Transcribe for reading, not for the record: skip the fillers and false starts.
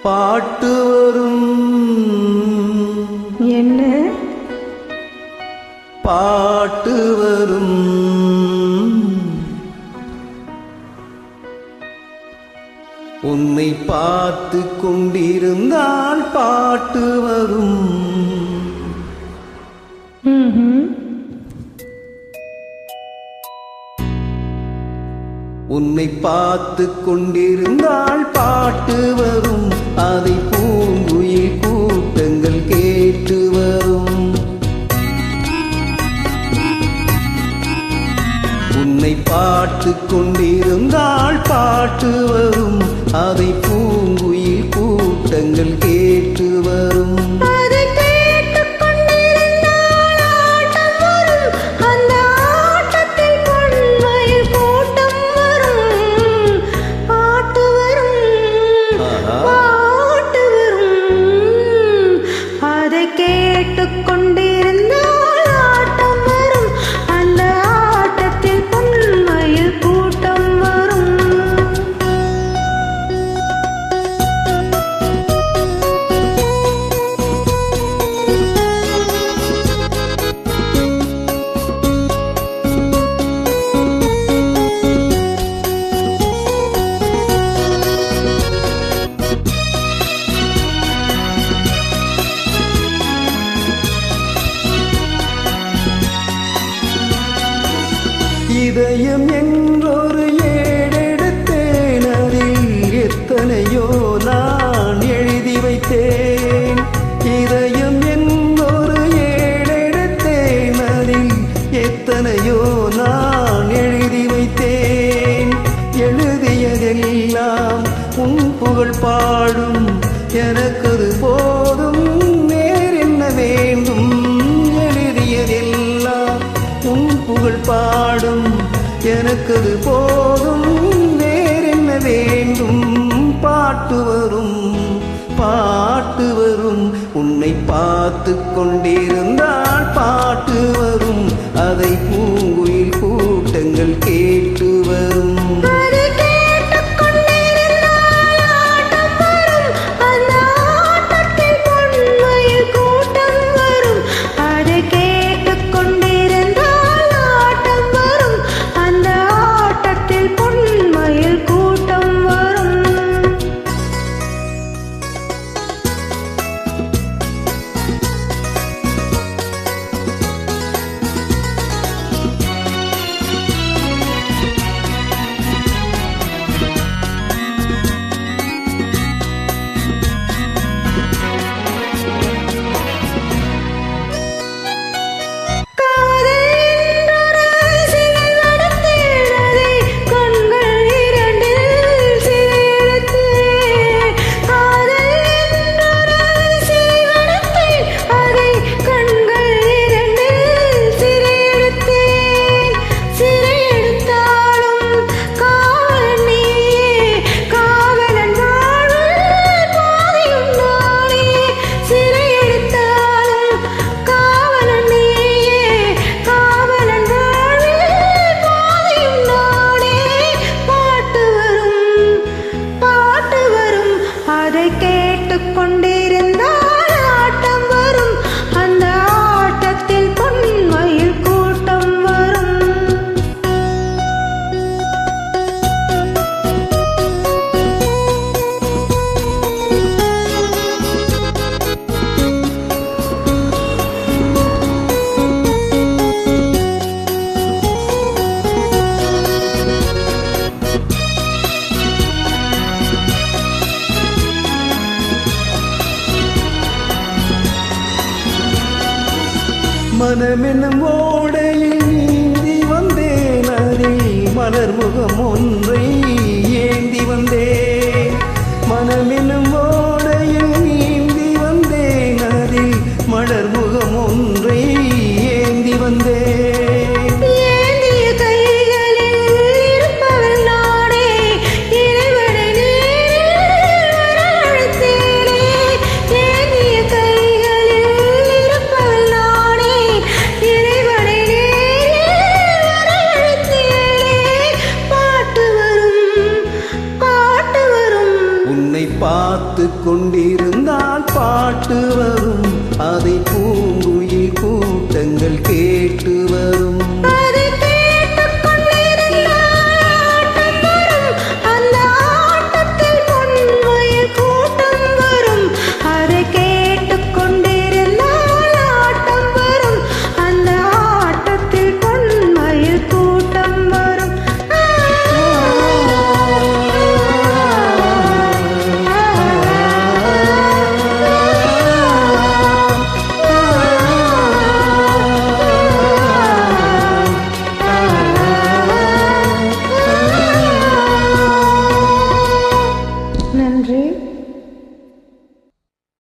பாட்டு வரும். என்ன பாட்டு வரும். உன்னை பார்த்து கொண்டிருந்தால் பாட்டு வரும். உன்னை பார்த்து கொண்டிருந்தால் பாட்டு வரும். அதை பூங்குயில் கூட்டங்கள் கேட்டு வரும். உன்னை பார்த்து கொண்டிருந்தால் பாட்டு வரும். அதை பூங்குயில் கூட்டங்கள் கேட்டு வரும். இதயம் என்றொரு ஏடெடுத்தேன். அதில் எத்தனையோ நான் எழுதி வைத்தேன். இதயம் என்றொரு ஏடெடுத்தேன். அதில் எத்தனையோ நான் எழுதி வைத்தேன். எழுதியதெல்லாம் உன் புகழ் பாடும். எனக்கது போதும், வேறு என்ன வேண்டும்? எழுதியதெல்லாம் உன் புகழ் பாடும். எனக்கது போதும், வேறென்ன வேண்டும்? பாட்டு வரும், பாட்டு வரும். உன்னை பார்த்து கொண்டிருந்தால் பாட்டு வரும். அதை பூங்குயில் கூட்டங்கள் கேட்டு வரும். மனமெனும் ஓடையில் நீந்தி வந்தேன். அதில் மலர் முகம் ஒன்றை ஏந்தி வந்தேன். மனமெனும் ஓடையில் நீந்தி வந்தேன். அதில் மலர் முகம் ஒன்றை ஏந்தி வந்தேன். பார்த்து கொண்டிருந்தால் பாட்டு வரும், அதை பூங்குயில் கூட்டங்கள் கேட்டு வரும்.